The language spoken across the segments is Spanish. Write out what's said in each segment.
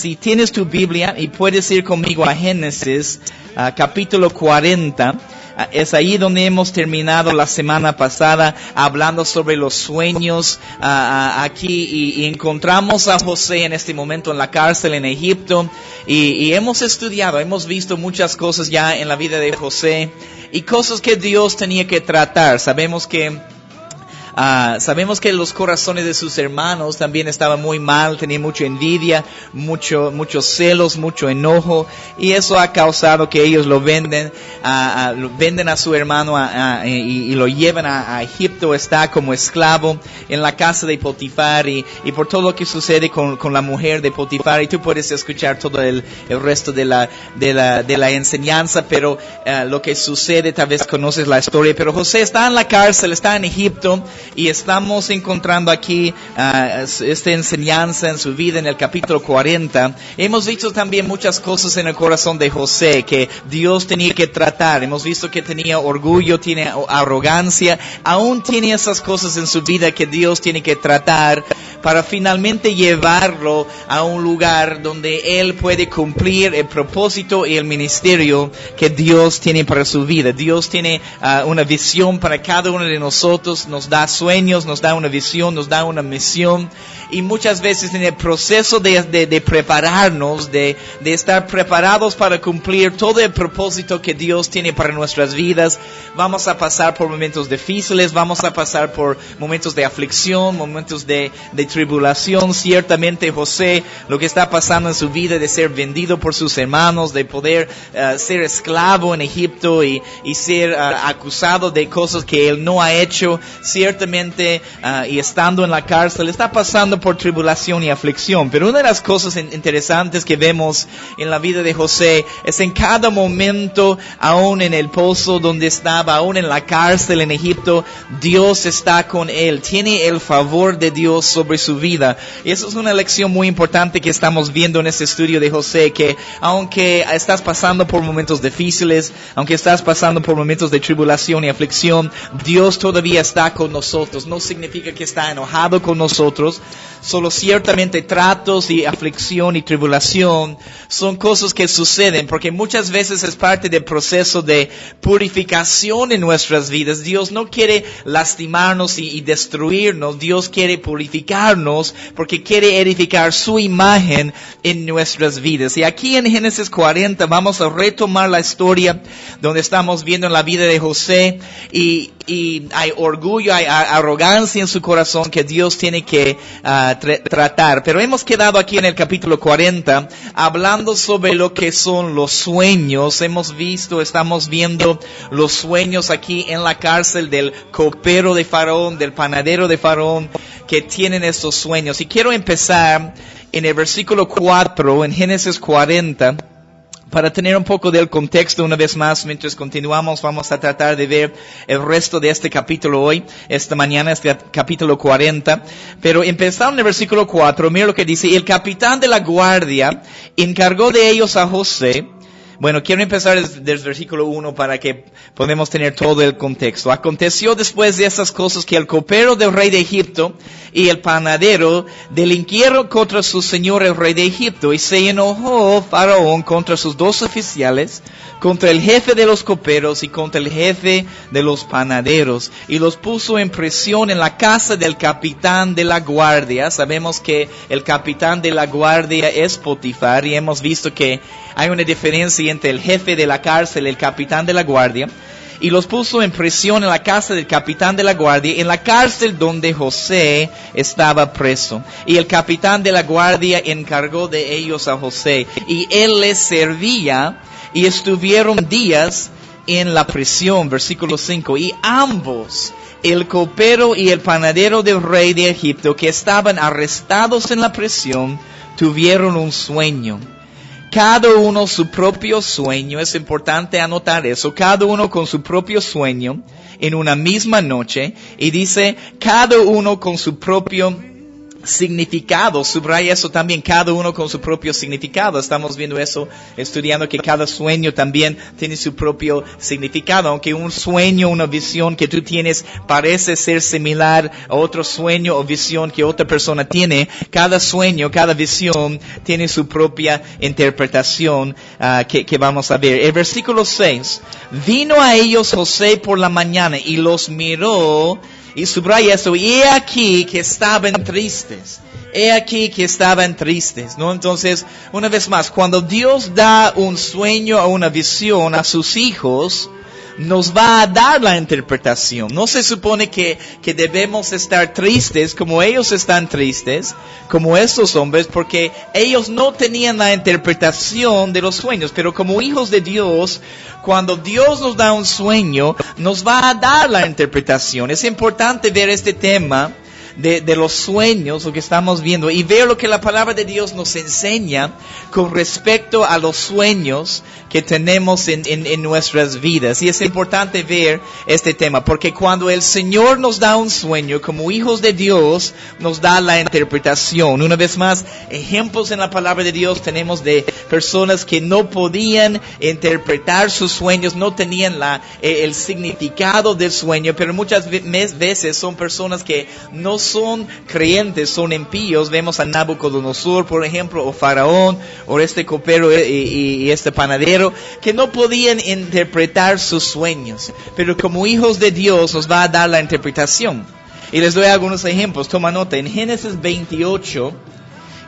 si tienes tu Biblia y puedes ir conmigo a Génesis, capítulo 40, es ahí donde hemos terminado la semana pasada hablando sobre los sueños aquí y encontramos a José en este momento en la cárcel en Egipto y hemos estudiado, hemos visto muchas cosas ya en la vida de José y cosas que Dios tenía que tratar. Sabemos que los corazones de sus hermanos también estaban muy mal, tenían mucha envidia, muchos celos, mucho enojo, y eso ha causado que ellos lo venden a su hermano y lo llevan a Egipto. Está como esclavo en la casa de Potifar y por todo lo que sucede con la mujer de Potifar, y tú puedes escuchar todo el resto de la enseñanza, pero lo que sucede, tal vez conoces la historia, pero José está en la cárcel, está en Egipto. Y estamos encontrando aquí esta enseñanza en su vida en el capítulo 40. Hemos visto también muchas cosas en el corazón de José que Dios tenía que tratar. Hemos visto que tenía orgullo, tiene arrogancia. Aún tiene esas cosas en su vida que Dios tiene que tratar para finalmente llevarlo a un lugar donde él puede cumplir el propósito y el ministerio que Dios tiene para su vida. Dios tiene una visión para cada uno de nosotros, nos da sueños, nos da una visión, nos da una misión, y muchas veces en el proceso de prepararnos, de estar preparados para cumplir todo el propósito que Dios tiene para nuestras vidas, vamos a pasar por momentos difíciles, vamos a pasar por momentos de aflicción, momentos de tribulación. Ciertamente José, lo que está pasando en su vida de ser vendido por sus hermanos, de poder ser esclavo en Egipto y ser acusado de cosas que él no ha hecho, ciertamente, y estando en la cárcel, está pasando por tribulación y aflicción. Pero una de las cosas interesantes que vemos en la vida de José es en cada momento, aún en el pozo donde estaba, aún en la cárcel en Egipto, Dios está con él, tiene el favor de Dios sobre su vida. Y eso es una lección muy importante que estamos viendo en este estudio de José, que aunque estás pasando por momentos difíciles, aunque estás pasando por momentos de tribulación y aflicción, Dios todavía está con nosotros. No significa que está enojado con nosotros, solo ciertamente tratos y aflicción y tribulación son cosas que suceden porque muchas veces es parte del proceso de purificación en nuestras vidas. Dios no quiere lastimarnos y destruirnos. Dios quiere purificarnos porque quiere edificar su imagen en nuestras vidas. Y aquí en Génesis 40 vamos a retomar la historia donde estamos viendo en la vida de José y hay orgullo, hay arrogancia en su corazón que Dios tiene que tratar. Pero hemos quedado aquí en el capítulo 40 hablando sobre lo que son los sueños. Estamos viendo los sueños aquí en la cárcel del copero de Faraón, del panadero de Faraón, que tienen estos sueños. Y quiero empezar en el versículo 4, en Génesis 40, para tener un poco del contexto una vez más. Mientras continuamos, vamos a tratar de ver el resto de este capítulo hoy, esta mañana, este capítulo 40. Pero empezando en el versículo 4, mira lo que dice: el capitán de la guardia encargó de ellos a José. Bueno, quiero empezar desde el versículo 1 para que podamos tener todo el contexto. Aconteció después de esas cosas que el copero del rey de Egipto y el panadero delinquieron contra su señor el rey de Egipto, y se enojó Faraón contra sus dos oficiales, contra el jefe de los coperos y contra el jefe de los panaderos, y los puso en prisión en la casa del capitán de la guardia. Sabemos que el capitán de la guardia es Potifar, y hemos visto que hay una diferencia entre el jefe de la cárcel y el capitán de la guardia. Y los puso en prisión en la casa del capitán de la guardia, en la cárcel donde José estaba preso. Y el capitán de la guardia encargó de ellos a José, y él les servía, y estuvieron días en la prisión. Versículo 5. Y ambos, el copero y el panadero del rey de Egipto, que estaban arrestados en la prisión, tuvieron un sueño. Cada uno su propio sueño. Es importante anotar eso. Cada uno con su propio sueño en una misma noche. Y dice, cada uno con su propio significado, subraya eso también, cada uno con su propio significado. Estamos viendo eso, estudiando que cada sueño también tiene su propio significado. Aunque un sueño, una visión que tú tienes parece ser similar a otro sueño o visión que otra persona tiene, cada sueño, cada visión tiene su propia interpretación que vamos a ver. El versículo 6, vino a ellos José por la mañana y los miró. Y subraya esto, y he aquí que estaban tristes. He aquí que estaban tristes, ¿no? Entonces, una vez más, cuando Dios da un sueño o una visión a sus hijos, nos va a dar la interpretación. No se supone que debemos estar tristes como ellos están tristes, como estos hombres, porque ellos no tenían la interpretación de los sueños. Pero como hijos de Dios, cuando Dios nos da un sueño, nos va a dar la interpretación. Es importante ver este tema de los sueños, lo que estamos viendo, y ver lo que la palabra de Dios nos enseña con respecto a los sueños que tenemos en nuestras vidas. Y es importante ver este tema, porque cuando el Señor nos da un sueño, como hijos de Dios, nos da la interpretación. Una vez más, ejemplos en la palabra de Dios tenemos de personas que no podían interpretar sus sueños, no tenían el significado del sueño, pero muchas veces son personas que no son creyentes, son impíos. Vemos a Nabucodonosor, por ejemplo, o Faraón, o este copero y este panadero, que no podían interpretar sus sueños. Pero como hijos de Dios nos va a dar la interpretación. Y les doy algunos ejemplos. Toma nota. En Génesis 28,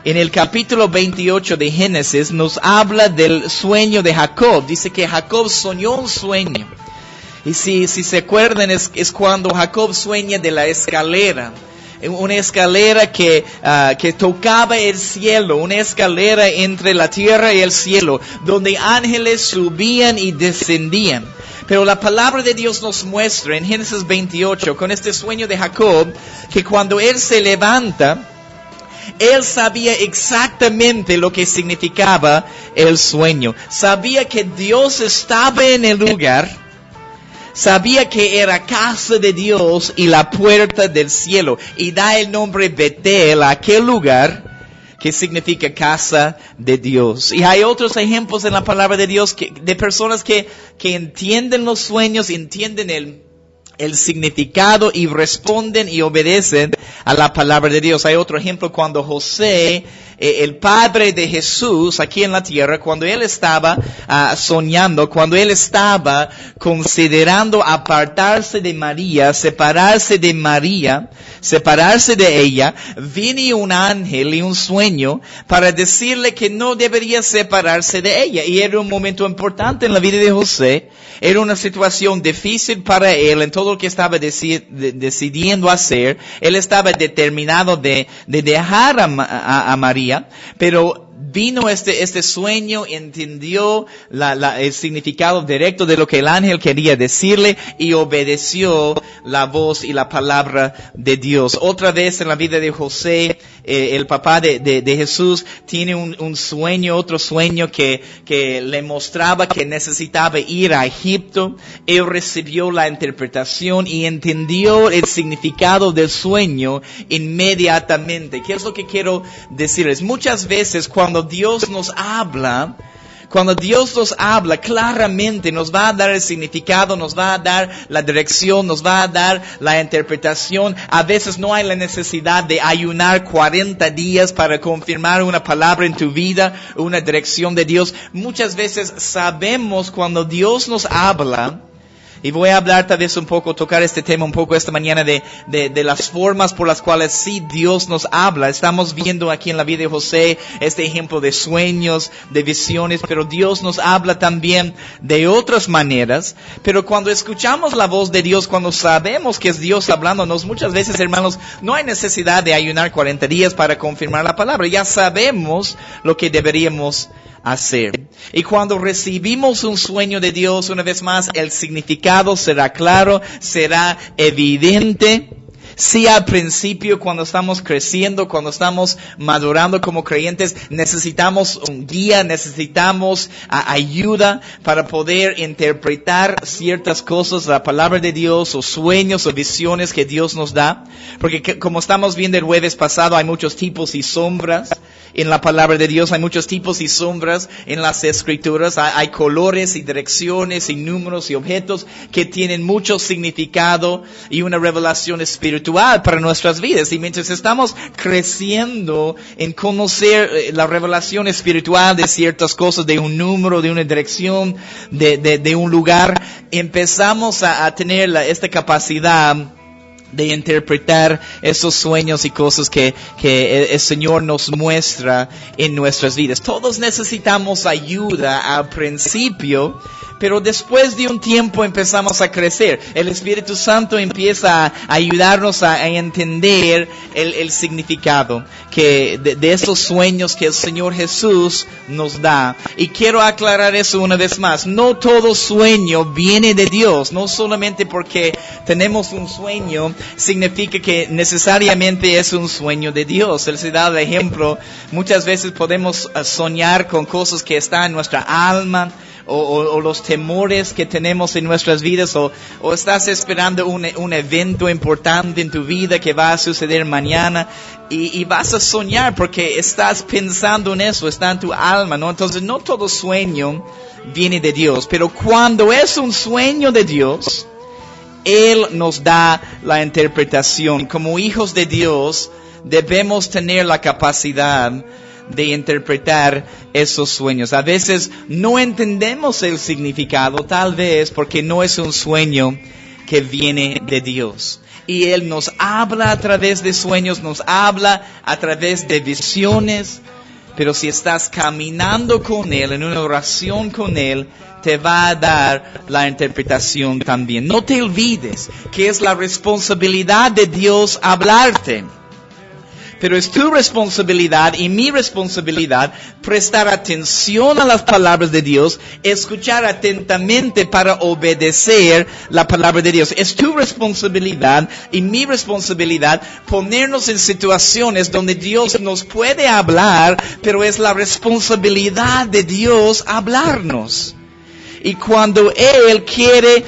en el capítulo 28 de Génesis, nos habla del sueño de Jacob. Dice que Jacob soñó un sueño. Y si se acuerdan, es cuando Jacob sueña de la escalera. Una escalera que tocaba el cielo, una escalera entre la tierra y el cielo, donde ángeles subían y descendían. Pero la palabra de Dios nos muestra en Génesis 28, con este sueño de Jacob, que cuando él se levanta, él sabía exactamente lo que significaba el sueño. Sabía que Dios estaba en el lugar. Sabía que era casa de Dios y la puerta del cielo. Y da el nombre Betel a aquel lugar que significa casa de Dios. Y hay otros ejemplos en la palabra de Dios de personas que entienden los sueños, entienden el significado y responden y obedecen a la palabra de Dios. Hay otro ejemplo cuando José, el padre de Jesús aquí en la tierra, cuando él estaba soñando, cuando él estaba considerando apartarse de María, separarse de ella, vino un ángel y un sueño para decirle que no debería separarse de ella. Y era un momento importante en la vida de José. Era una situación difícil para él en todo lo que estaba decidiendo hacer. Él estaba determinado de dejar a María, pero vino este sueño, entendió el significado directo de lo que el ángel quería decirle y obedeció la voz y la palabra de Dios. Otra vez en la vida de José, el papá de Jesús tiene un sueño, otro sueño que le mostraba que necesitaba ir a Egipto. Él recibió la interpretación y entendió el significado del sueño inmediatamente. ¿Qué es lo que quiero decirles? Muchas veces cuando Dios nos habla claramente, nos va a dar el significado, nos va a dar la dirección, nos va a dar la interpretación. A veces no hay la necesidad de ayunar 40 días para confirmar una palabra en tu vida, una dirección de Dios. Muchas veces sabemos cuando Dios nos habla. Y voy a hablar tal vez tocar este tema un poco esta mañana de las formas por las cuales sí Dios nos habla. Estamos viendo aquí en la vida de José este ejemplo de sueños, de visiones, pero Dios nos habla también de otras maneras. Pero cuando escuchamos la voz de Dios, cuando sabemos que es Dios hablándonos, muchas veces, hermanos, no hay necesidad de ayunar 40 días para confirmar la palabra. Ya sabemos lo que deberíamos hacer. Y cuando recibimos un sueño de Dios, una vez más, el significado será claro, será evidente, Sí, al principio, cuando estamos creciendo, cuando estamos madurando como creyentes, necesitamos un guía, necesitamos ayuda para poder interpretar ciertas cosas, la palabra de Dios, o sueños o visiones que Dios nos da. Porque como estamos viendo el jueves pasado, hay muchos tipos y sombras en la palabra de Dios, hay muchos tipos y sombras en las escrituras, hay colores y direcciones y números y objetos que tienen mucho significado y una revelación espiritual para nuestras vidas. Y mientras estamos creciendo en conocer la revelación espiritual de ciertas cosas, de un número, de una dirección, de un lugar, empezamos a tener esta capacidad de interpretar esos sueños y cosas que el Señor nos muestra en nuestras vidas. Todos necesitamos ayuda al principio, pero después de un tiempo empezamos a crecer. El Espíritu Santo empieza a ayudarnos a entender el significado de esos sueños que el Señor Jesús nos da. Y quiero aclarar eso una vez más. No todo sueño viene de Dios. No solamente porque tenemos un sueño significa que necesariamente es un sueño de Dios. Él se da el ejemplo. Muchas veces podemos soñar con cosas que están en nuestra alma, o los temores que tenemos en nuestras vidas, o estás esperando un evento importante en tu vida que va a suceder mañana, y vas a soñar porque estás pensando en eso, está en tu alma, ¿no? Entonces no todo sueño viene de Dios, pero cuando es un sueño de Dios, Él nos da la interpretación. Como hijos de Dios, debemos tener la capacidad de interpretar esos sueños. A veces no entendemos el significado, tal vez porque no es un sueño que viene de Dios. Y Él nos habla a través de sueños, nos habla a través de visiones, pero si estás caminando con Él, en una oración con Él, te va a dar la interpretación también. No te olvides que es la responsabilidad de Dios hablarte. Pero es tu responsabilidad y mi responsabilidad prestar atención a las palabras de Dios, escuchar atentamente para obedecer la palabra de Dios. Es tu responsabilidad y mi responsabilidad ponernos en situaciones donde Dios nos puede hablar, pero es la responsabilidad de Dios hablarnos. Y cuando Él quiere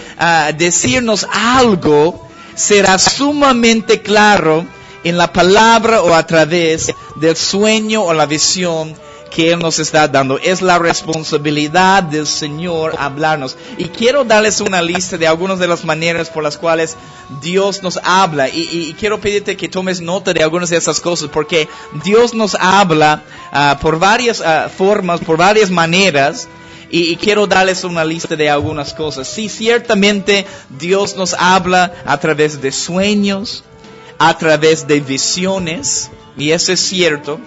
decirnos algo, será sumamente claro en la palabra o a través del sueño o la visión que Él nos está dando. Es la responsabilidad del Señor hablarnos. Y quiero darles una lista de algunas de las maneras por las cuales Dios nos habla. Y quiero pedirte que tomes nota de algunas de esas cosas, porque Dios nos habla por varias formas, por varias maneras. Y quiero darles una lista de algunas cosas. Sí, ciertamente Dios nos habla a través de sueños, a través de visiones, y eso es cierto,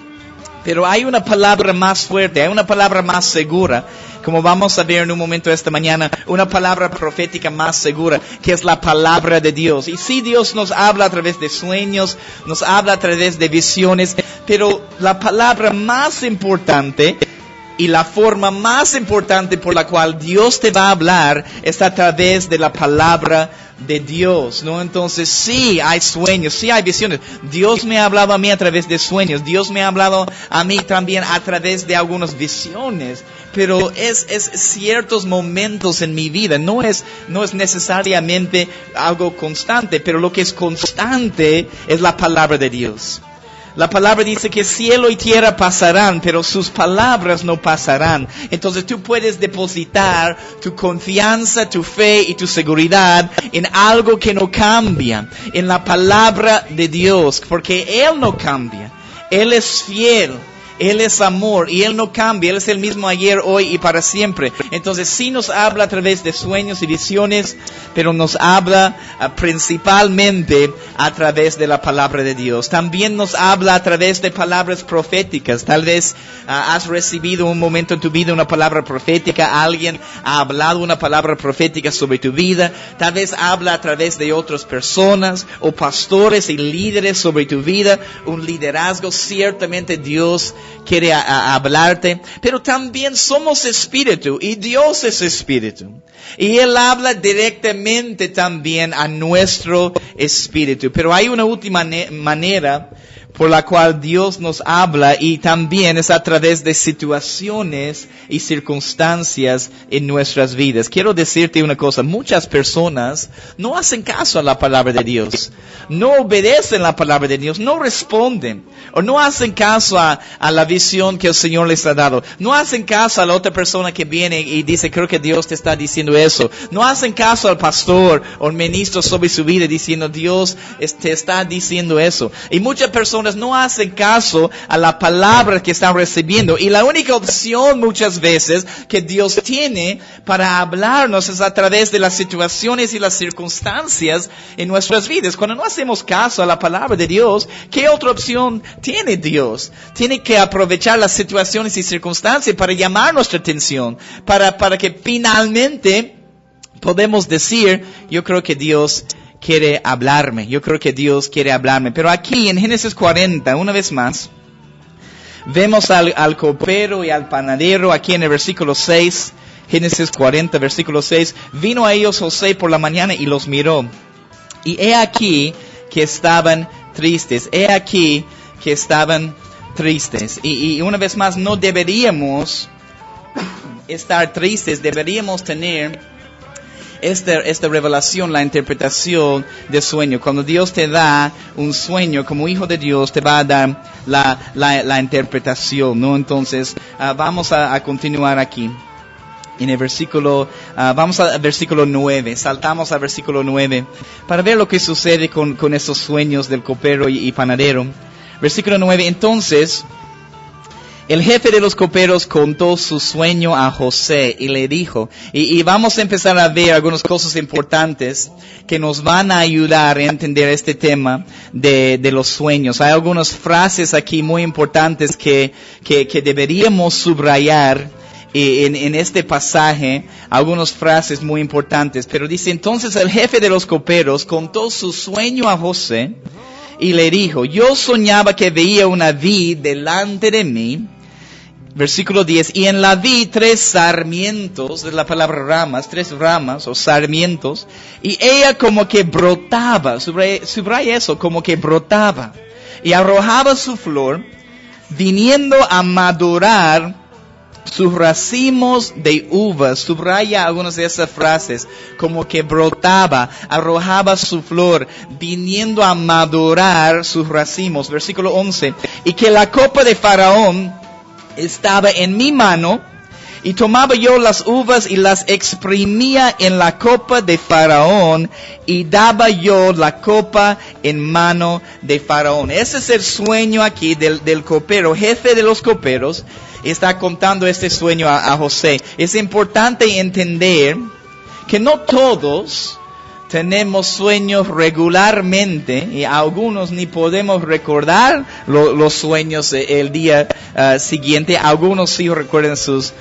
pero hay una palabra más fuerte, hay una palabra más segura, como vamos a ver en un momento esta mañana, una palabra profética más segura, que es la palabra de Dios. Y sí, Dios nos habla a través de sueños, nos habla a través de visiones, pero la palabra más importante y la forma más importante por la cual Dios te va a hablar es a través de la palabra de Dios, ¿no? Entonces sí hay sueños, sí hay visiones. Dios me ha hablado a mí a través de sueños. Dios me ha hablado a mí también a través de algunas visiones. Pero es ciertos momentos en mi vida. No es necesariamente algo constante, pero lo que es constante es la palabra de Dios. La palabra dice que cielo y tierra pasarán, pero sus palabras no pasarán. Entonces tú puedes depositar tu confianza, tu fe y tu seguridad en algo que no cambia, en la palabra de Dios, porque Él no cambia. Él es fiel. Él es amor y Él no cambia. Él es el mismo ayer, hoy y para siempre. Entonces sí nos habla a través de sueños y visiones, pero nos habla principalmente a través de la palabra de Dios. También nos habla a través de palabras proféticas. Tal vez has recibido un momento en tu vida una palabra profética. Alguien ha hablado una palabra profética sobre tu vida. Tal vez habla a través de otras personas o pastores y líderes sobre tu vida. Un liderazgo. Ciertamente Dios quiere hablarte, pero también somos espíritu y Dios es espíritu. Y Él habla directamente también a nuestro espíritu. Pero hay una última manera por la cual Dios nos habla, y también es a través de situaciones y circunstancias en nuestras vidas. Quiero decirte una cosa, muchas personas no hacen caso a la palabra de Dios, no obedecen la palabra de Dios, no responden, o no hacen caso a la visión que el Señor les ha dado, no hacen caso a la otra persona que viene y dice, creo que Dios te está diciendo eso, no hacen caso al pastor o al ministro sobre su vida diciendo, Dios te está diciendo eso. Y muchas personas no hacen caso a la palabra que están recibiendo. Y la única opción muchas veces que Dios tiene para hablarnos es a través de las situaciones y las circunstancias en nuestras vidas. Cuando no hacemos caso a la palabra de Dios, ¿qué otra opción tiene Dios? Tiene que aprovechar las situaciones y circunstancias para llamar nuestra atención, para que finalmente podemos decir, yo creo que Dios quiere hablarme. Yo creo que Dios quiere hablarme. Pero aquí en Génesis 40, una vez más, vemos al copero y al panadero. Aquí en el versículo 6, Génesis 40, versículo 6, vino a ellos José por la mañana y los miró. Y he aquí que estaban tristes. He aquí que estaban tristes. Y una vez más, no deberíamos estar tristes. Deberíamos tener esta revelación, la interpretación del sueño. Cuando Dios te da un sueño, como hijo de Dios, te va a dar la interpretación, ¿no? Entonces, vamos a continuar aquí. En el versículo, vamos al versículo 9, saltamos al versículo 9, para ver lo que sucede con estos sueños del copero y panadero. Versículo 9, entonces, el jefe de los coperos contó su sueño a José y le dijo, y vamos a empezar a ver algunas cosas importantes que nos van a ayudar a entender este tema de los sueños. Hay algunas frases aquí muy importantes que deberíamos subrayar en este pasaje, algunas frases muy importantes. Pero dice, entonces el jefe de los coperos contó su sueño a José y le dijo, yo soñaba que veía una vid delante de mí. Versículo 10, y en la vid 3 sarmientos, de la palabra ramas, 3 ramas o sarmientos, y ella como que brotaba, subraya eso, como que brotaba, y arrojaba su flor, viniendo a madurar sus racimos de uvas. Subraya algunas de esas frases, como que brotaba, arrojaba su flor, viniendo a madurar sus racimos. Versículo 11, y que la copa de Faraón estaba en mi mano, y tomaba yo las uvas y las exprimía en la copa de Faraón, y daba yo la copa en mano de Faraón. Ese es el sueño aquí del copero, jefe de los coperos. Está contando este sueño a José. Es importante entender que no todos tenemos sueños regularmente, y algunos ni podemos recordar los sueños el día siguiente. Algunos sí recuerdan sus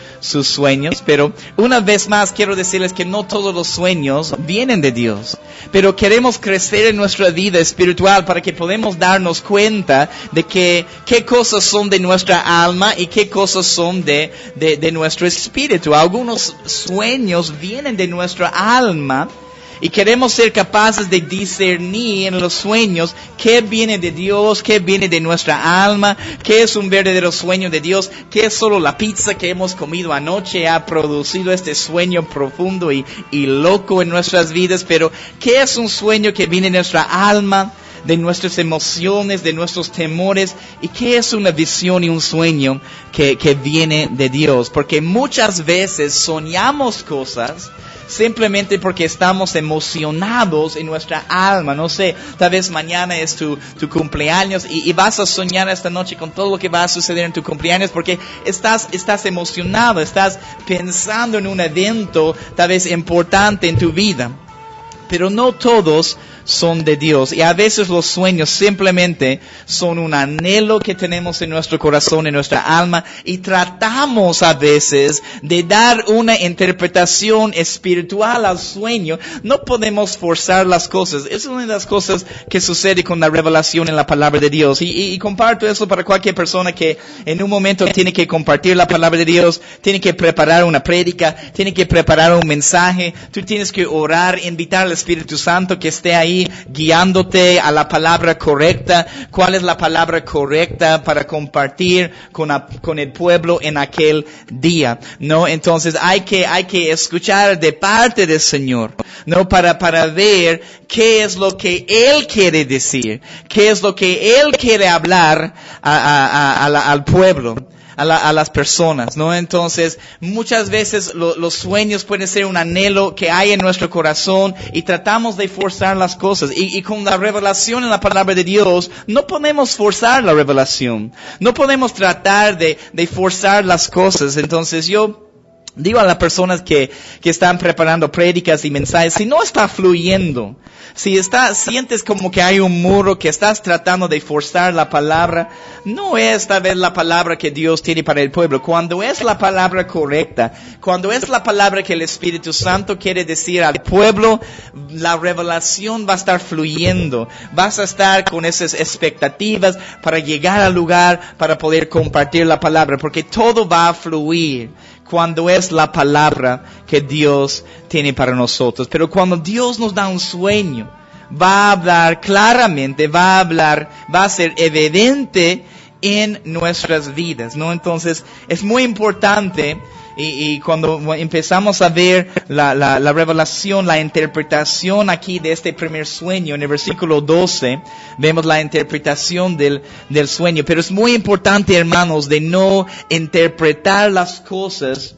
sueños, pero una vez más quiero decirles que no todos los sueños vienen de Dios. Pero queremos crecer en nuestra vida espiritual para que podamos darnos cuenta de qué cosas son de nuestra alma y qué cosas son de nuestro espíritu. Algunos sueños vienen de nuestra alma, y queremos ser capaces de discernir en los sueños qué viene de Dios, qué viene de nuestra alma, qué es un verdadero sueño de Dios, qué es solo la pizza que hemos comido anoche ha producido este sueño profundo y loco en nuestras vidas, pero qué es un sueño que viene de nuestra alma, de nuestras emociones, de nuestros temores, y qué es una visión y un sueño que viene de Dios. Porque muchas veces soñamos cosas simplemente porque estamos emocionados en nuestra alma. No sé, tal vez mañana es tu cumpleaños y vas a soñar esta noche con todo lo que va a suceder en tu cumpleaños porque estás emocionado, estás pensando en un evento tal vez importante en tu vida. Pero no todos son de Dios. Y a veces los sueños simplemente son un anhelo que tenemos en nuestro corazón, en nuestra alma, y tratamos a veces de dar una interpretación espiritual al sueño. No podemos forzar las cosas. Es una de las cosas que sucede con la revelación en la palabra de Dios. Y comparto eso para cualquier persona que en un momento tiene que compartir la palabra de Dios, tiene que preparar una prédica, tiene que preparar un mensaje. Tú tienes que orar, invitar al Espíritu Santo que esté ahí guiándote a la palabra correcta. ¿Cuál es la palabra correcta para compartir con el pueblo en aquel día? ¿No? Entonces hay que escuchar de parte del Señor, ¿no? Para ver qué es lo que Él quiere decir, qué es lo que Él quiere hablar al pueblo, a las personas, ¿no? Entonces, muchas veces los sueños pueden ser un anhelo que hay en nuestro corazón y tratamos de forzar las cosas. Y con la revelación en la palabra de Dios, no podemos forzar la revelación. No podemos tratar de forzar las cosas. Entonces, yo digo a las personas que están preparando prédicas y mensajes, si no está fluyendo, sientes como que hay un muro, que estás tratando de forzar la palabra, no es tal vez la palabra que Dios tiene para el pueblo. Cuando es la palabra correcta, cuando es la palabra que el Espíritu Santo quiere decir al pueblo, la revelación va a estar fluyendo. Vas a estar con esas expectativas para llegar al lugar, para poder compartir la palabra, porque todo va a fluir cuando es la palabra que Dios tiene para nosotros. Pero cuando Dios nos da un sueño, va a hablar claramente, va a ser evidente en nuestras vidas, ¿no? Entonces, es muy importante, y cuando empezamos a ver la revelación, la interpretación aquí de este primer sueño, en el versículo 12, vemos la interpretación del sueño. Pero es muy importante, hermanos, de no interpretar las cosas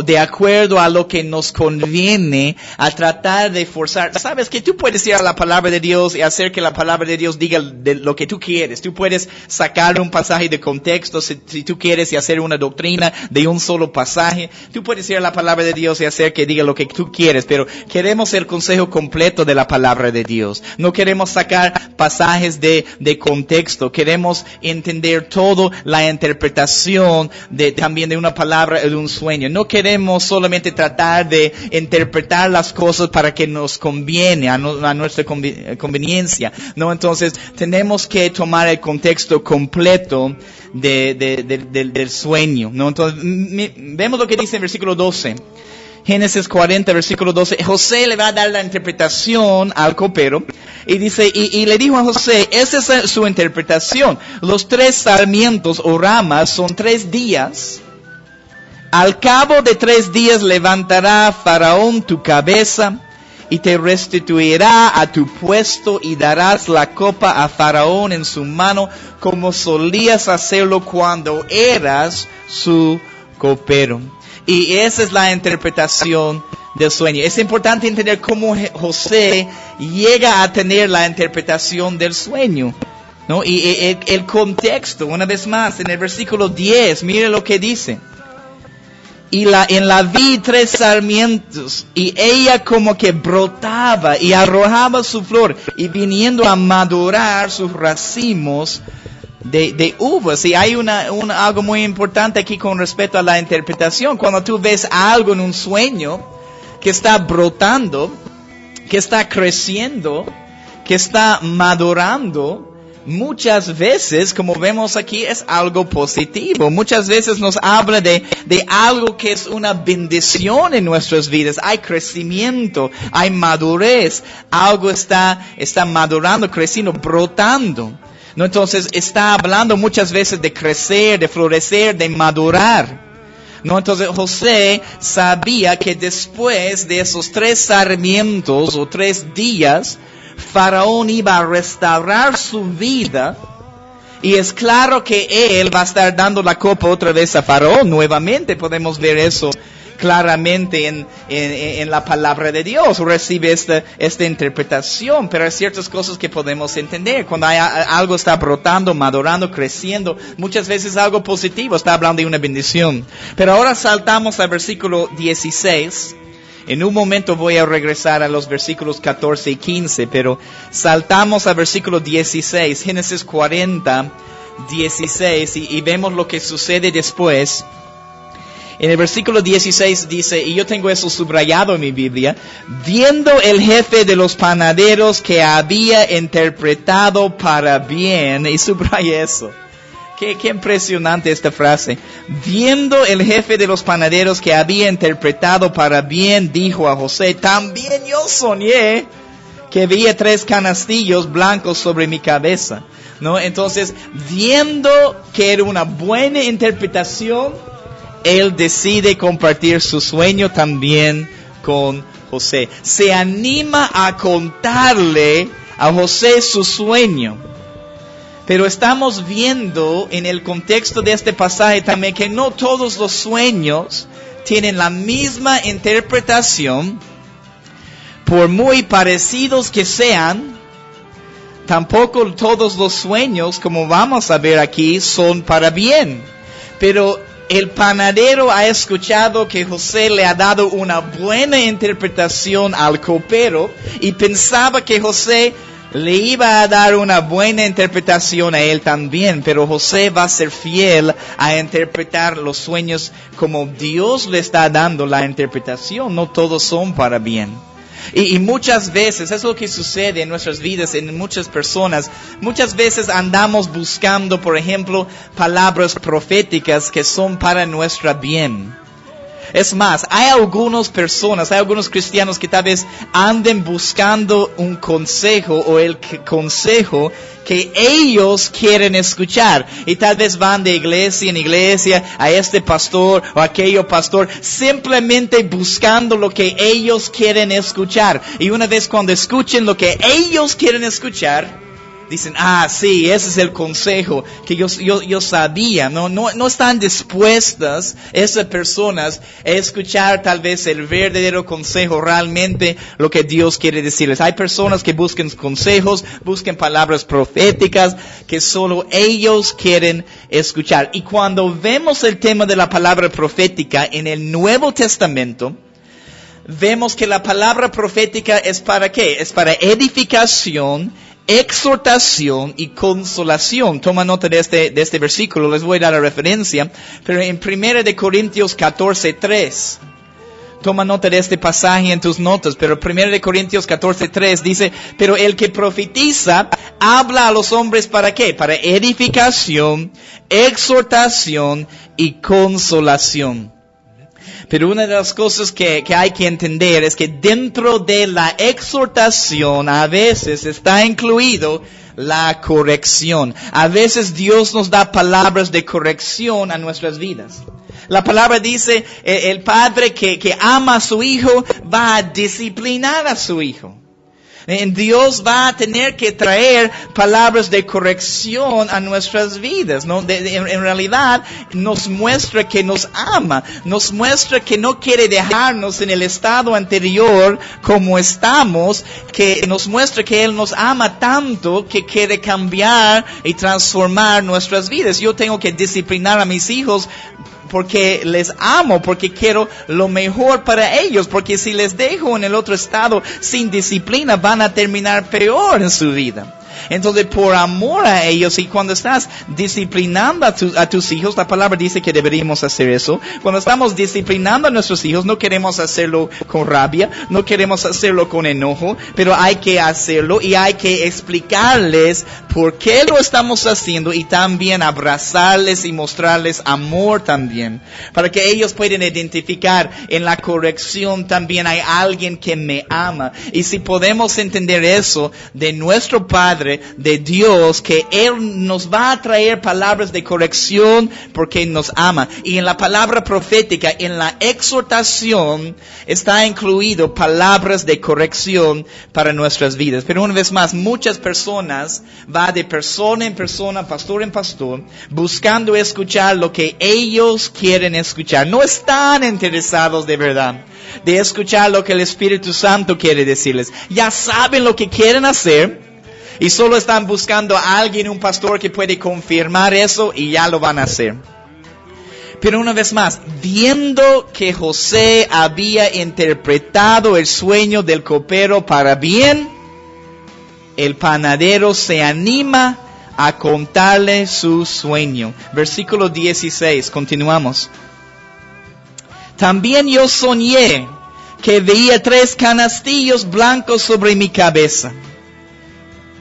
de acuerdo a lo que nos conviene, a tratar de forzar. Sabes que tú puedes ir a la palabra de Dios y hacer que la palabra de Dios diga lo que tú quieres. Tú puedes sacar un pasaje de contexto si tú quieres y hacer una doctrina de un solo pasaje. Tú puedes ir a la palabra de Dios y hacer que diga lo que tú quieres, pero queremos el consejo completo de la palabra de Dios. No queremos sacar pasajes de contexto. Queremos entender todo la interpretación también de una palabra, de un sueño. No queremos solamente tratar de interpretar las cosas para que nos conviene, a nuestra conveniencia. No, entonces tenemos que tomar el contexto completo del sueño. No, entonces vemos lo que dice en versículo 12. Génesis 40, versículo 12. José le va a dar la interpretación al copero y dice, y le dijo a José, esa es su interpretación. Los 3 sarmientos o ramas son 3 días. Al cabo de 3 días levantará Faraón tu cabeza y te restituirá a tu puesto y darás la copa a Faraón en su mano como solías hacerlo cuando eras su copero. Y esa es la interpretación del sueño. Es importante entender cómo José llega a tener la interpretación del sueño, ¿no? Y el contexto, una vez más, en el versículo 10, mire lo que dice. Y en la vid 3 sarmientos, y ella como que brotaba y arrojaba su flor, y viniendo a madurar sus racimos de uvas. Y hay algo muy importante aquí con respecto a la interpretación. Cuando tú ves algo en un sueño que está brotando, que está creciendo, que está madurando, muchas veces, como vemos aquí, es algo positivo. Muchas veces nos habla de algo que es una bendición en nuestras vidas. Hay crecimiento, hay madurez. Algo está madurando, creciendo, brotando, ¿no? Entonces está hablando muchas veces de crecer, de florecer, de madurar, ¿no? Entonces José sabía que después de esos 3 sarmientos o 3 días, Faraón iba a restaurar su vida, y es claro que él va a estar dando la copa otra vez a Faraón. Nuevamente podemos ver eso claramente en la palabra de Dios. Recibe esta interpretación, pero hay ciertas cosas que podemos entender. Cuando algo está brotando, madurando, creciendo, muchas veces algo positivo, está hablando de una bendición. Pero ahora saltamos al versículo 16. En un momento voy a regresar a los versículos 14 y 15, pero saltamos al versículo 16, Génesis 40, 16, y vemos lo que sucede después. En el versículo 16 dice, y yo tengo eso subrayado en mi Biblia, viendo el jefe de los panaderos que había interpretado para bien, y subraya eso. Qué impresionante esta frase. Viendo el jefe de los panaderos que había interpretado para bien, dijo a José, también yo soñé que veía 3 canastillos blancos sobre mi cabeza. ¿No? Entonces, viendo que era una buena interpretación, él decide compartir su sueño también con José. Se anima a contarle a José su sueño. Pero estamos viendo en el contexto de este pasaje también que no todos los sueños tienen la misma interpretación. Por muy parecidos que sean, tampoco todos los sueños, como vamos a ver aquí, son para bien. Pero el panadero ha escuchado que José le ha dado una buena interpretación al copero y pensaba que José le iba a dar una buena interpretación a él también, pero José va a ser fiel a interpretar los sueños como Dios le está dando la interpretación. No todos son para bien. Y muchas veces, es lo que sucede en nuestras vidas, en muchas personas. Muchas veces andamos buscando, por ejemplo, palabras proféticas que son para nuestro bien. Es más, hay algunas personas, hay algunos cristianos que tal vez anden buscando un consejo o el consejo que ellos quieren escuchar. Y tal vez van de iglesia en iglesia a este pastor o aquello pastor, simplemente buscando lo que ellos quieren escuchar. Y una vez cuando escuchen lo que ellos quieren escuchar, dicen, sí, ese es el consejo que yo sabía. No están dispuestas esas personas a escuchar tal vez el verdadero consejo, realmente lo que Dios quiere decirles. Hay personas que buscan consejos, buscan palabras proféticas que solo ellos quieren escuchar. Y cuando vemos el tema de la palabra profética en el Nuevo Testamento, vemos que la palabra profética es para ¿qué? Es para edificación, exhortación y consolación. Toma nota de este versículo, les voy a dar la referencia, pero en 1 Corintios 14:3, toma nota de este pasaje en tus notas, pero 1 Corintios 14:3 dice, pero el que profetiza habla a los hombres ¿para qué? Para edificación, exhortación y consolación. Pero una de las cosas que hay que entender es que dentro de la exhortación a veces está incluido la corrección. A veces Dios nos da palabras de corrección a nuestras vidas. La palabra dice, el padre que ama a su hijo va a disciplinar a su hijo. Dios va a tener que traer palabras de corrección a nuestras vidas, ¿no? En realidad nos muestra que nos ama, nos muestra que no quiere dejarnos en el estado anterior como estamos, que nos muestra que Él nos ama tanto que quiere cambiar y transformar nuestras vidas. Yo tengo que disciplinar a mis hijos porque les amo, porque quiero lo mejor para ellos, porque si les dejo en el otro estado sin disciplina, van a terminar peor en su vida. Entonces, por amor a ellos, y cuando estás disciplinando a tus hijos, la palabra dice que deberíamos hacer eso. Cuando estamos disciplinando a nuestros hijos, no queremos hacerlo con rabia, no queremos hacerlo con enojo, pero hay que hacerlo y hay que explicarles por qué lo estamos haciendo y también abrazarles y mostrarles amor también, para que ellos puedan identificar en la corrección también hay alguien que me ama. Y si podemos entender eso de nuestro Padre, de Dios, que Él nos va a traer palabras de corrección porque nos ama. Y en la palabra profética, en la exhortación, está incluido palabras de corrección para nuestras vidas. Pero una vez más, muchas personas van de persona en persona, pastor en pastor, buscando escuchar lo que ellos quieren escuchar. No están interesados de verdad de escuchar lo que el Espíritu Santo quiere decirles. Ya saben lo que quieren hacer, y solo están buscando a alguien, un pastor que puede confirmar eso y ya lo van a hacer. Pero una vez más, viendo que José había interpretado el sueño del copero para bien, el panadero se anima a contarle su sueño. Versículo 16, continuamos. También yo soñé que veía 3 canastillos blancos sobre mi cabeza.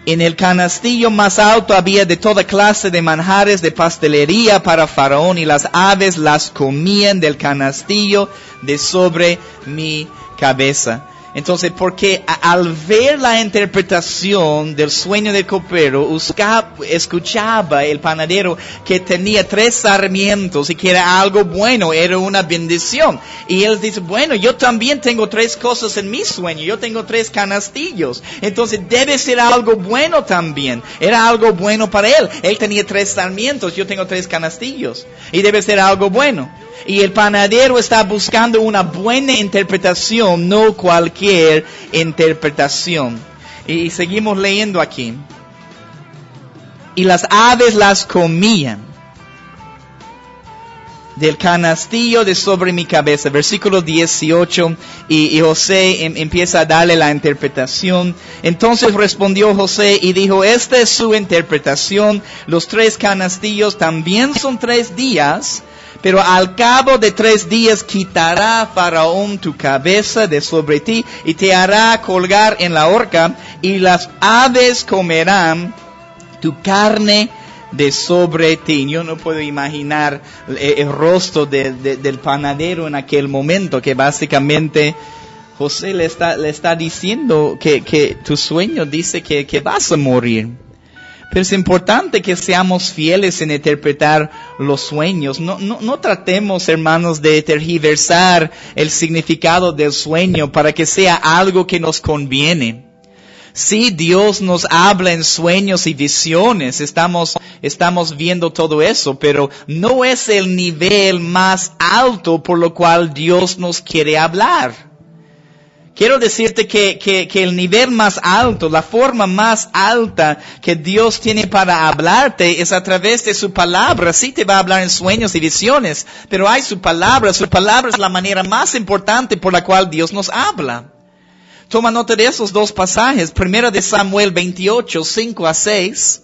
En el canastillo más alto había de toda clase de manjares de pastelería para Faraón, y las aves las comían del canastillo de sobre mi cabeza. Entonces, porque al ver la interpretación del sueño del copero, escuchaba el panadero que tenía 3 sarmientos y que era algo bueno, era una bendición. Y él dice, bueno, yo también tengo 3 cosas en mi sueño, yo tengo 3 canastillos. Entonces debe ser algo bueno también. Era algo bueno para él. Él tenía 3 sarmientos, yo tengo 3 canastillos. Y debe ser algo bueno. Y el panadero está buscando una buena interpretación, no cualquier interpretación. Y seguimos leyendo aquí. Y las aves las comían del canastillo de sobre mi cabeza. Versículo 18. Y José empieza a darle la interpretación. Entonces respondió José y dijo, esta es su interpretación. Los 3 canastillos también son 3 días. Pero al cabo de 3 días quitará Faraón tu cabeza de sobre ti y te hará colgar en la horca, y las aves comerán tu carne de sobre ti. Yo no puedo imaginar el rostro del panadero en aquel momento, que básicamente José le está diciendo que tu sueño dice que vas a morir. Pero es importante que seamos fieles en interpretar los sueños. No tratemos, hermanos, de tergiversar el significado del sueño para que sea algo que nos conviene. Sí, Dios nos habla en sueños y visiones. Estamos viendo todo eso, pero no es el nivel más alto por lo cual Dios nos quiere hablar. Quiero decirte que el nivel más alto, la forma más alta que Dios tiene para hablarte es a través de su palabra. Sí te va a hablar en sueños y visiones, pero hay su palabra. Su palabra es la manera más importante por la cual Dios nos habla. Toma nota de esos 2 pasajes. 1 de Samuel 28, 5 a 6.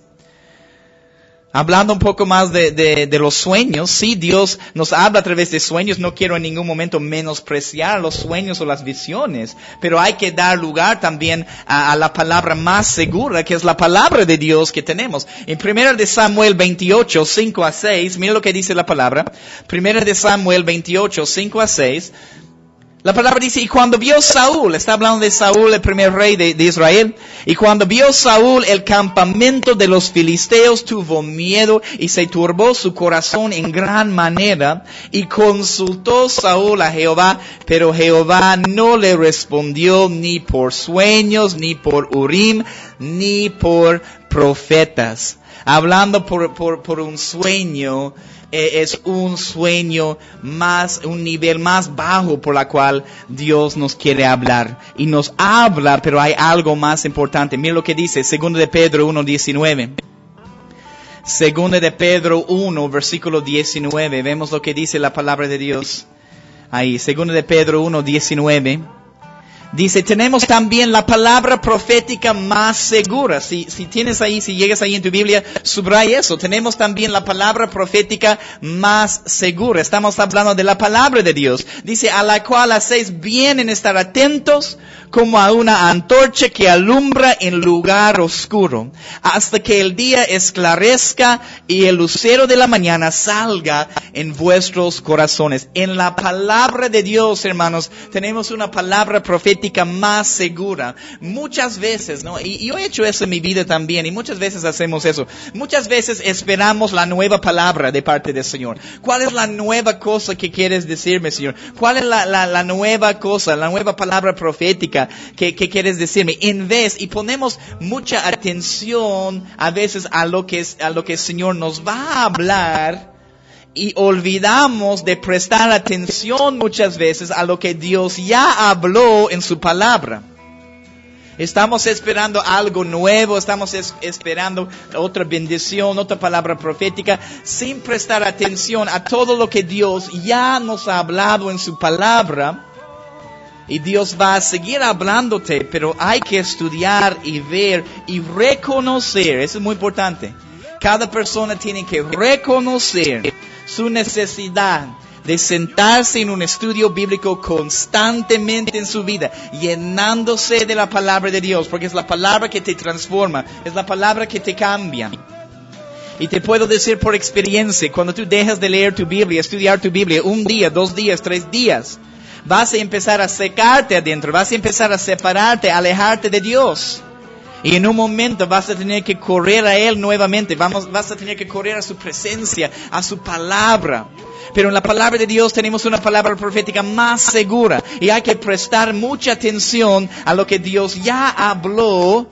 Hablando un poco más de los sueños, sí, Dios nos habla a través de sueños. No quiero en ningún momento menospreciar los sueños o las visiones, pero hay que dar lugar también a la palabra más segura, que es la palabra de Dios que tenemos. En 1 de Samuel 28, 5 a 6, mira lo que dice la palabra. 1 de Samuel 28, 5 a 6. La palabra dice, y cuando vio Saúl, está hablando de Saúl, el primer rey de Israel, y cuando vio Saúl el campamento de los filisteos, tuvo miedo y se turbó su corazón en gran manera, y consultó Saúl a Jehová, pero Jehová no le respondió ni por sueños, ni por Urim, ni por profetas. Hablando por un sueño, es un sueño más, un nivel más bajo por la cual Dios nos quiere hablar. Y nos habla, pero hay algo más importante. Mira lo que dice, 2 de Pedro 1, 19. 2 de Pedro 1, versículo 19. Vemos lo que dice la palabra de Dios. Ahí, 2 de Pedro 1, 19. Dice, tenemos también la palabra profética más segura. Si tienes ahí, si llegas ahí en tu Biblia, subraya eso. Tenemos también la palabra profética más segura. Estamos hablando de la palabra de Dios. Dice, a la cual hacéis bien en estar atentos como a una antorcha que alumbra en lugar oscuro, hasta que el día esclarezca y el lucero de la mañana salga en vuestros corazones. En la palabra de Dios, hermanos, tenemos una palabra profética más segura. Muchas veces, ¿no? Y yo he hecho eso en mi vida también, y muchas veces hacemos eso. Muchas veces esperamos la nueva palabra de parte del Señor. ¿Cuál es la nueva cosa que quieres decirme, Señor? ¿Cuál es la nueva cosa, la nueva palabra profética que quieres decirme? En vez, y ponemos mucha atención a veces a lo que el Señor nos va a hablar, y olvidamos de prestar atención muchas veces a lo que Dios ya habló en su palabra. Estamos esperando algo nuevo, estamos esperando otra bendición, otra palabra profética, sin prestar atención a todo lo que Dios ya nos ha hablado en su palabra. Y Dios va a seguir hablándote, pero hay que estudiar y ver y reconocer. Eso es muy importante. Cada persona tiene que reconocer su necesidad de sentarse en un estudio bíblico constantemente en su vida, llenándose de la palabra de Dios, porque es la palabra que te transforma, es la palabra que te cambia. Y te puedo decir por experiencia, cuando tú dejas de leer tu Biblia, estudiar tu Biblia, 1 día, 2 días, 3 días, vas a empezar a secarte adentro, vas a empezar a separarte, a alejarte de Dios. Y en un momento vas a tener que correr a Él nuevamente, vas a tener que correr a su presencia, a su palabra. Pero en la palabra de Dios tenemos una palabra profética más segura. Y hay que prestar mucha atención a lo que Dios ya habló,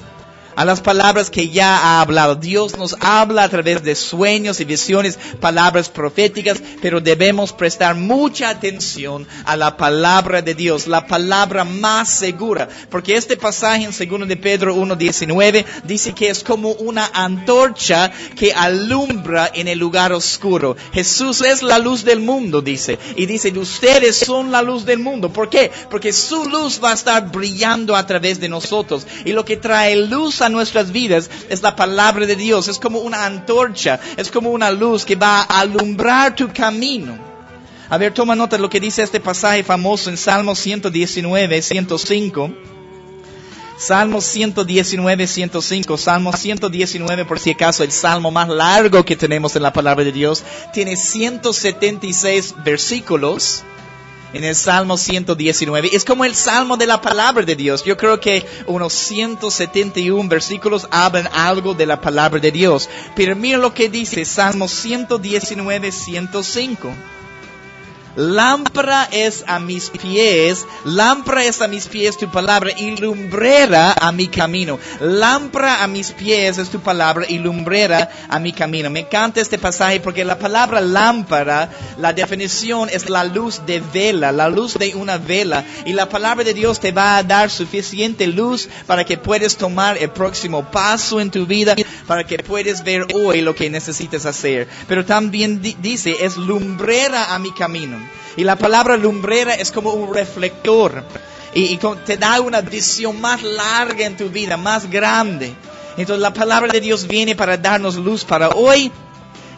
a las palabras que ya ha hablado. Dios nos habla a través de sueños y visiones, palabras proféticas, pero debemos prestar mucha atención a la palabra de Dios, la palabra más segura. Porque este pasaje en 2 de Pedro 1:19 dice que es como una antorcha que alumbra en el lugar oscuro. Jesús es la luz del mundo, dice. Y dice, ustedes son la luz del mundo. ¿Por qué? Porque su luz va a estar brillando a través de nosotros. Y lo que trae luz a nuestras vidas es la palabra de Dios. Es como una antorcha, es como una luz que va a alumbrar tu camino. A ver, toma nota de lo que dice este pasaje famoso en Salmos 119, 105. Salmos 119, 105. Salmos 119, por si acaso, el salmo más largo que tenemos en la palabra de Dios. Tiene 176 versículos. En el Salmo 119, es como el Salmo de la palabra de Dios. Yo creo que unos 171 versículos hablan algo de la palabra de Dios. Pero mira lo que dice Salmo 119, 105. Lámpara es a mis pies tu palabra y lumbrera a mi camino. Lámpara a mis pies es tu palabra y lumbrera a mi camino. Me encanta este pasaje porque la palabra lámpara, la definición es la luz de vela, la luz de una vela. Y la palabra de Dios te va a dar suficiente luz para que puedas tomar el próximo paso en tu vida, para que puedas ver hoy lo que necesitas hacer. Pero también dice, es lumbrera a mi camino. Y la palabra lumbrera es como un reflector. Y te da una visión más larga en tu vida, más grande. Entonces la palabra de Dios viene para darnos luz para hoy.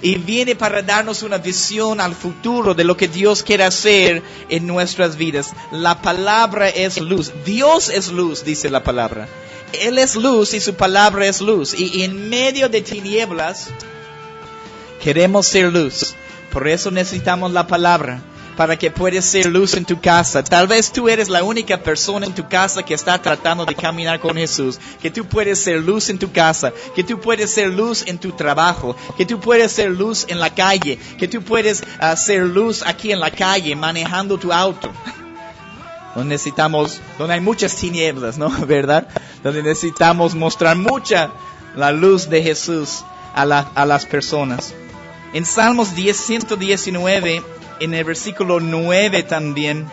Y viene para darnos una visión al futuro de lo que Dios quiere hacer en nuestras vidas. La palabra es luz. Dios es luz, dice la palabra. Él es luz y su palabra es luz. Y en medio de tinieblas queremos ser luz. Por eso necesitamos la palabra, para que puedas ser luz en tu casa. Tal vez tú eres la única persona en tu casa que está tratando de caminar con Jesús. Que tú puedes ser luz en tu casa. Que tú puedes ser luz en tu trabajo. Que tú puedes ser luz en la calle. Que tú puedes ser luz aquí en la calle manejando tu auto. Donde hay muchas tinieblas, ¿no? ¿Verdad? Donde necesitamos mostrar la luz de Jesús a las personas. En Salmos 119, en el versículo 9 también,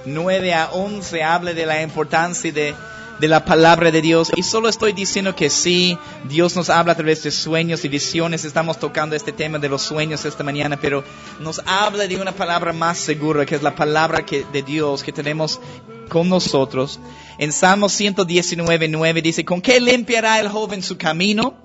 9 a 11, habla de la importancia de la palabra de Dios. Y solo estoy diciendo que sí, Dios nos habla a través de sueños y visiones. Estamos tocando este tema de los sueños esta mañana, pero nos habla de una palabra más segura, que es la palabra de Dios que tenemos con nosotros. En Salmos 119, 9 dice, ¿con qué limpiará el joven su camino?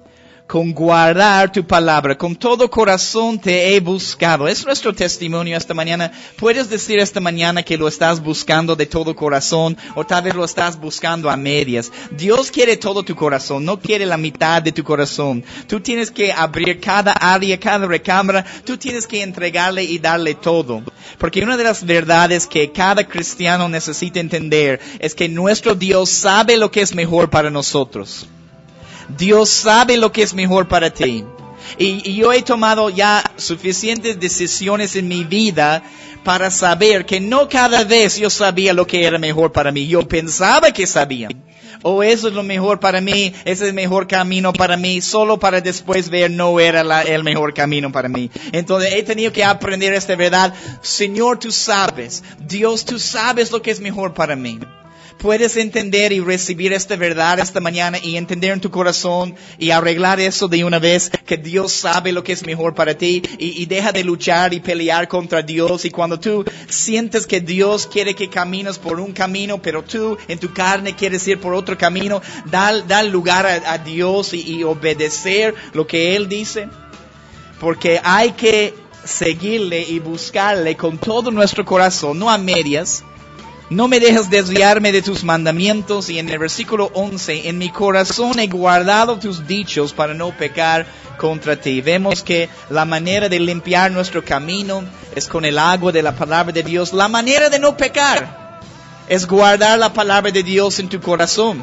Con guardar tu palabra, con todo corazón te he buscado. Es nuestro testimonio esta mañana. Puedes decir esta mañana que lo estás buscando de todo corazón, o tal vez lo estás buscando a medias. Dios quiere todo tu corazón, no quiere la mitad de tu corazón. Tú tienes que abrir cada área, cada recámara, tú tienes que entregarle y darle todo. Porque una de las verdades que cada cristiano necesita entender es que nuestro Dios sabe lo que es mejor para nosotros. Dios sabe lo que es mejor para ti. Y yo he tomado ya suficientes decisiones en mi vida para saber que no cada vez yo sabía lo que era mejor para mí. Yo pensaba que sabía. Eso es lo mejor para mí, ese es el mejor camino para mí, solo para después ver no era el mejor camino para mí. Entonces he tenido que aprender esta verdad. Señor, tú sabes. Dios, tú sabes lo que es mejor para mí. Puedes entender y recibir esta verdad esta mañana y entender en tu corazón y arreglar eso de una vez, que Dios sabe lo que es mejor para ti, y deja de luchar y pelear contra Dios. Y cuando tú sientes que Dios quiere que camines por un camino, pero tú en tu carne quieres ir por otro camino, da lugar a Dios y obedecer lo que Él dice, porque hay que seguirle y buscarle con todo nuestro corazón, no a medias. No me dejes desviarme de tus mandamientos. Y en el versículo 11, en mi corazón he guardado tus dichos para no pecar contra ti. Vemos que la manera de limpiar nuestro camino es con el agua de la palabra de Dios. La manera de no pecar es guardar la palabra de Dios en tu corazón.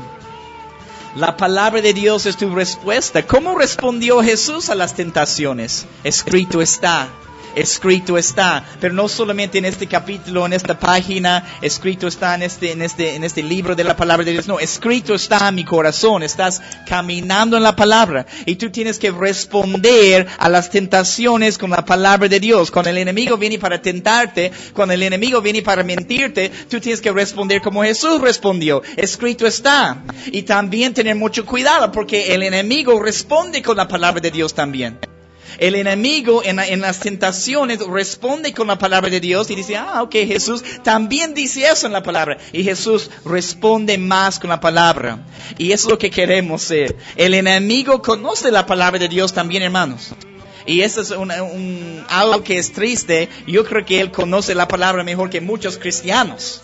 La palabra de Dios es tu respuesta. ¿Cómo respondió Jesús a las tentaciones? Escrito está. Escrito está, pero no solamente en este capítulo, en esta página, escrito está en este libro de la palabra de Dios. No, escrito está en mi corazón. Estás caminando en la palabra y tú tienes que responder a las tentaciones con la palabra de Dios. Cuando el enemigo viene para tentarte, cuando el enemigo viene para mentirte, tú tienes que responder como Jesús respondió. Escrito está. Y también tener mucho cuidado, porque el enemigo responde con la palabra de Dios también. El enemigo en las tentaciones responde con la palabra de Dios y dice, ok, Jesús también dice eso en la palabra. Y Jesús responde más con la palabra. Y eso es lo que queremos ser. El enemigo conoce la palabra de Dios también, hermanos. Y eso es algo que es triste. Yo creo que él conoce la palabra mejor que muchos cristianos.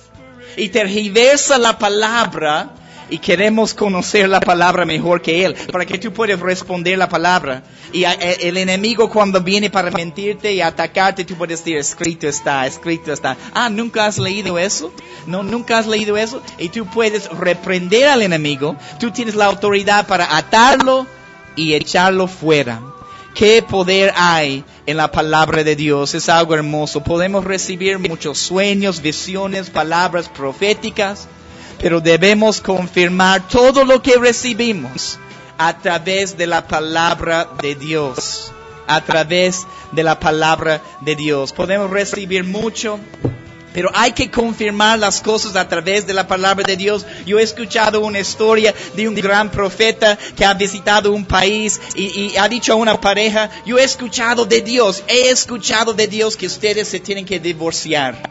Y tergiversa la palabra. Y queremos conocer la palabra mejor que Él, para que tú puedas responder la palabra. Y el enemigo cuando viene para mentirte y atacarte, tú puedes decir, escrito está, escrito está. ¿Nunca has leído eso? No, nunca has leído eso. Y tú puedes reprender al enemigo. Tú tienes la autoridad para atarlo y echarlo fuera. ¿Qué poder hay en la palabra de Dios? Es algo hermoso. Podemos recibir muchos sueños, visiones, palabras proféticas. Pero debemos confirmar todo lo que recibimos a través de la palabra de Dios. A través de la palabra de Dios. Podemos recibir mucho, pero hay que confirmar las cosas a través de la palabra de Dios. Yo he escuchado una historia de un gran profeta que ha visitado un país y ha dicho a una pareja, yo he escuchado de Dios que ustedes se tienen que divorciar.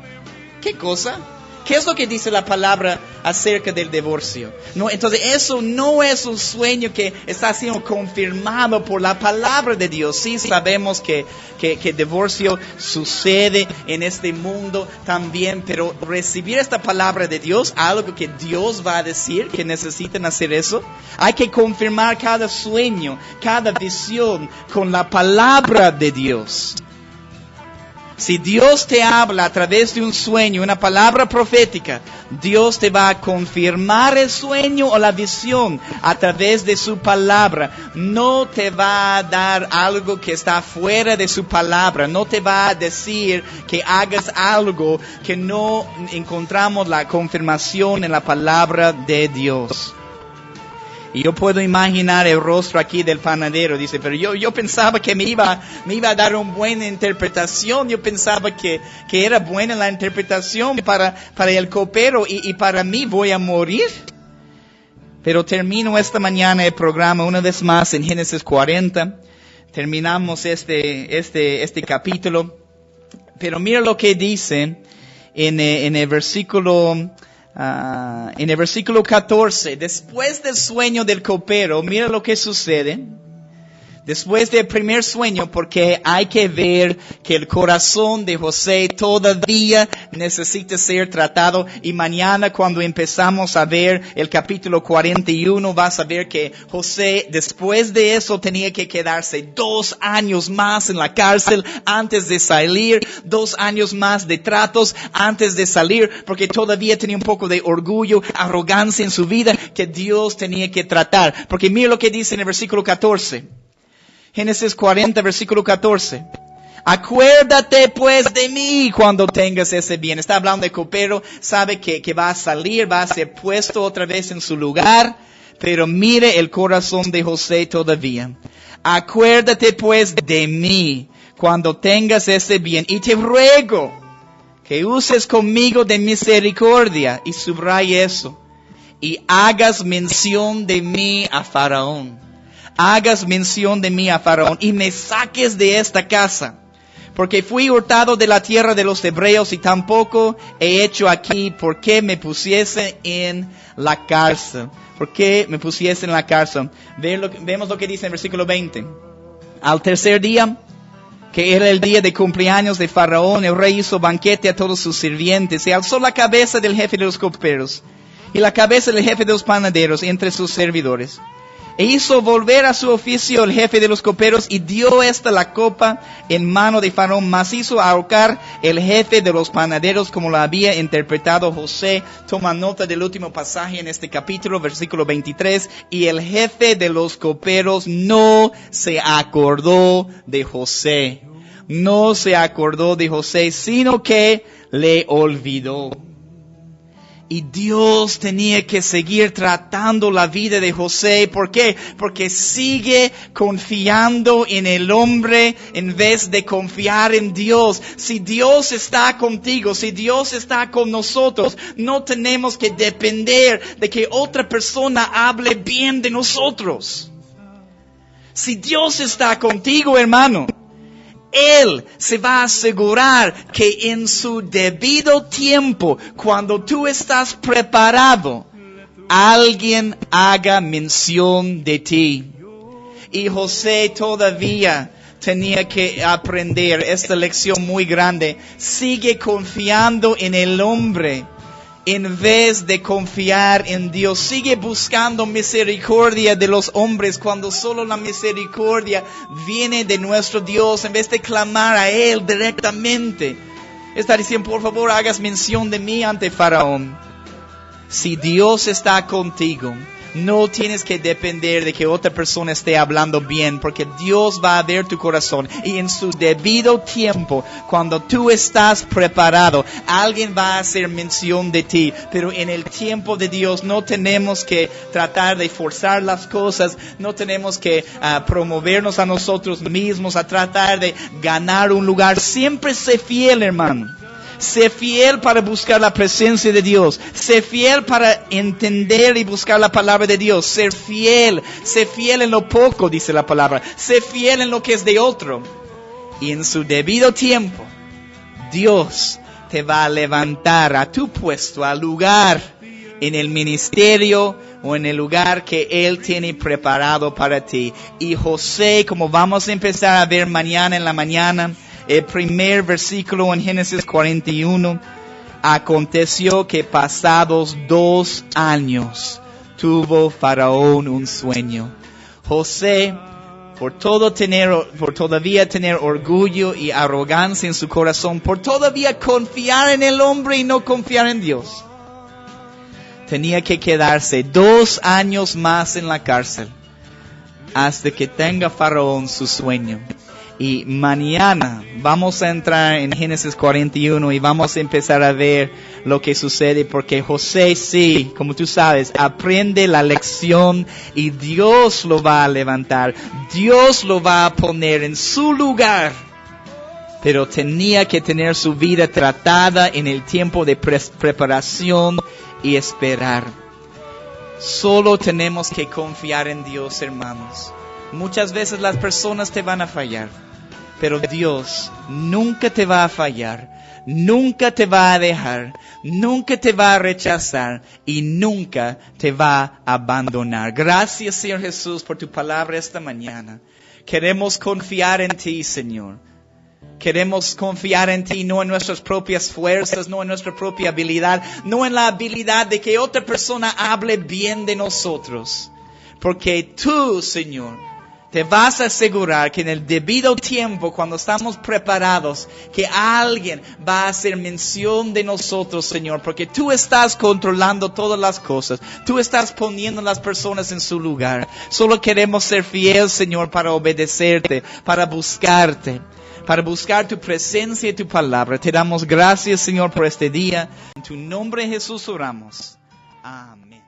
¿Qué cosa? ¿Qué es lo que dice la palabra acerca del divorcio? No, entonces eso no es un sueño que está siendo confirmado por la palabra de Dios. Sí sabemos que divorcio sucede en este mundo también, pero recibir esta palabra de Dios, algo que Dios va a decir que necesitan hacer eso, hay que confirmar cada sueño, cada visión con la palabra de Dios. Si Dios te habla a través de un sueño, una palabra profética, Dios te va a confirmar el sueño o la visión a través de su palabra. No te va a dar algo que está fuera de su palabra. No te va a decir que hagas algo que no encontramos la confirmación en la palabra de Dios. Y yo puedo imaginar el rostro aquí del panadero. Dice, pero yo pensaba que me iba a dar una buena interpretación. Yo pensaba que era buena la interpretación para el copero y para mí voy a morir. Pero termino esta mañana el programa una vez más en Génesis 40. Terminamos este capítulo. Pero mira lo que dice en el versículo... en el versículo 14, después del sueño del copero, mira lo que sucede. Después del primer sueño, porque hay que ver que el corazón de José todavía necesita ser tratado. Y mañana cuando empezamos a ver el capítulo 41, vas a ver que José después de eso tenía que quedarse 2 años más en la cárcel antes de salir. 2 años más de tratos antes de salir, porque todavía tenía un poco de orgullo, arrogancia en su vida que Dios tenía que tratar. Porque mira lo que dice en el versículo 14. Génesis 40, versículo 14. Acuérdate pues de mí cuando tengas ese bien. Está hablando de copero, sabe que va a salir, va a ser puesto otra vez en su lugar. Pero mire el corazón de José todavía. Acuérdate pues de mí cuando tengas ese bien. Y te ruego que uses conmigo de misericordia. Y subraya eso. y hagas mención de mí a Faraón. Hagas mención de mí a Faraón y me saques de esta casa. Porque fui hurtado de la tierra de los hebreos y tampoco he hecho aquí porque me pusiese en la cárcel. Porque me pusiese en la cárcel. Vemos lo que dice en versículo 20. Al tercer día, que era el día de cumpleaños de Faraón, el rey hizo banquete a todos sus sirvientes y alzó la cabeza del jefe de los coperos y la cabeza del jefe de los panaderos entre sus servidores. E hizo volver a su oficio el jefe de los coperos y dio esta la copa en mano de Faraón, mas hizo ahorcar el jefe de los panaderos como lo había interpretado José. Toma nota del último pasaje en este capítulo, versículo 23. Y el jefe de los coperos no se acordó de José. No se acordó de José, sino que le olvidó. Y Dios tenía que seguir tratando la vida de José. ¿Por qué? Porque sigue confiando en el hombre en vez de confiar en Dios. Si Dios está contigo, si Dios está con nosotros, no tenemos que depender de que otra persona hable bien de nosotros. Si Dios está contigo, hermano, Él se va a asegurar que en su debido tiempo, cuando tú estás preparado, alguien haga mención de ti. Y José todavía tenía que aprender esta lección muy grande. Sigue confiando en el hombre en vez de confiar en Dios. Sigue buscando misericordia de los hombres cuando solo la misericordia viene de nuestro Dios, en vez de clamar a Él directamente. Está diciendo, por favor, hagas mención de mí ante Faraón. Si Dios está contigo, no tienes que depender de que otra persona esté hablando bien, porque Dios va a ver tu corazón. Y en su debido tiempo, cuando tú estás preparado, alguien va a hacer mención de ti. Pero en el tiempo de Dios no tenemos que tratar de forzar las cosas. No tenemos que promovernos a nosotros mismos, a tratar de ganar un lugar. Siempre sé fiel, hermano. Sé fiel para buscar la presencia de Dios. Sé fiel para entender y buscar la palabra de Dios. Sé fiel en lo poco, dice la palabra. Sé fiel en lo que es de otro. Y en su debido tiempo, Dios te va a levantar a tu puesto, al lugar en el ministerio o en el lugar que Él tiene preparado para ti. Y José, como vamos a empezar a ver mañana en la mañana, el primer versículo en Génesis 41, aconteció que pasados 2 años tuvo Faraón un sueño. José, por todavía tener orgullo y arrogancia en su corazón, por todavía confiar en el hombre y no confiar en Dios, tenía que quedarse 2 años más en la cárcel hasta que tenga Faraón su sueño. Y mañana vamos a entrar en Génesis 41 y vamos a empezar a ver lo que sucede, porque José, sí, como tú sabes, aprende la lección y Dios lo va a levantar. Dios lo va a poner en su lugar. Pero tenía que tener su vida tratada en el tiempo de preparación y esperar. Solo tenemos que confiar en Dios, hermanos. Muchas veces las personas te van a fallar, pero Dios nunca te va a fallar, nunca te va a dejar, nunca te va a rechazar y nunca te va a abandonar. Gracias, Señor Jesús, por tu palabra esta mañana. Queremos confiar en ti, Señor. Queremos confiar en ti, no en nuestras propias fuerzas, no en nuestra propia habilidad, no en la habilidad de que otra persona hable bien de nosotros. Porque tú, Señor, te vas a asegurar que en el debido tiempo, cuando estamos preparados, que alguien va a hacer mención de nosotros, Señor, porque tú estás controlando todas las cosas. Tú estás poniendo a las personas en su lugar. Solo queremos ser fieles, Señor, para obedecerte, para buscarte, para buscar tu presencia y tu palabra. Te damos gracias, Señor, por este día. En tu nombre, Jesús, oramos. Amén.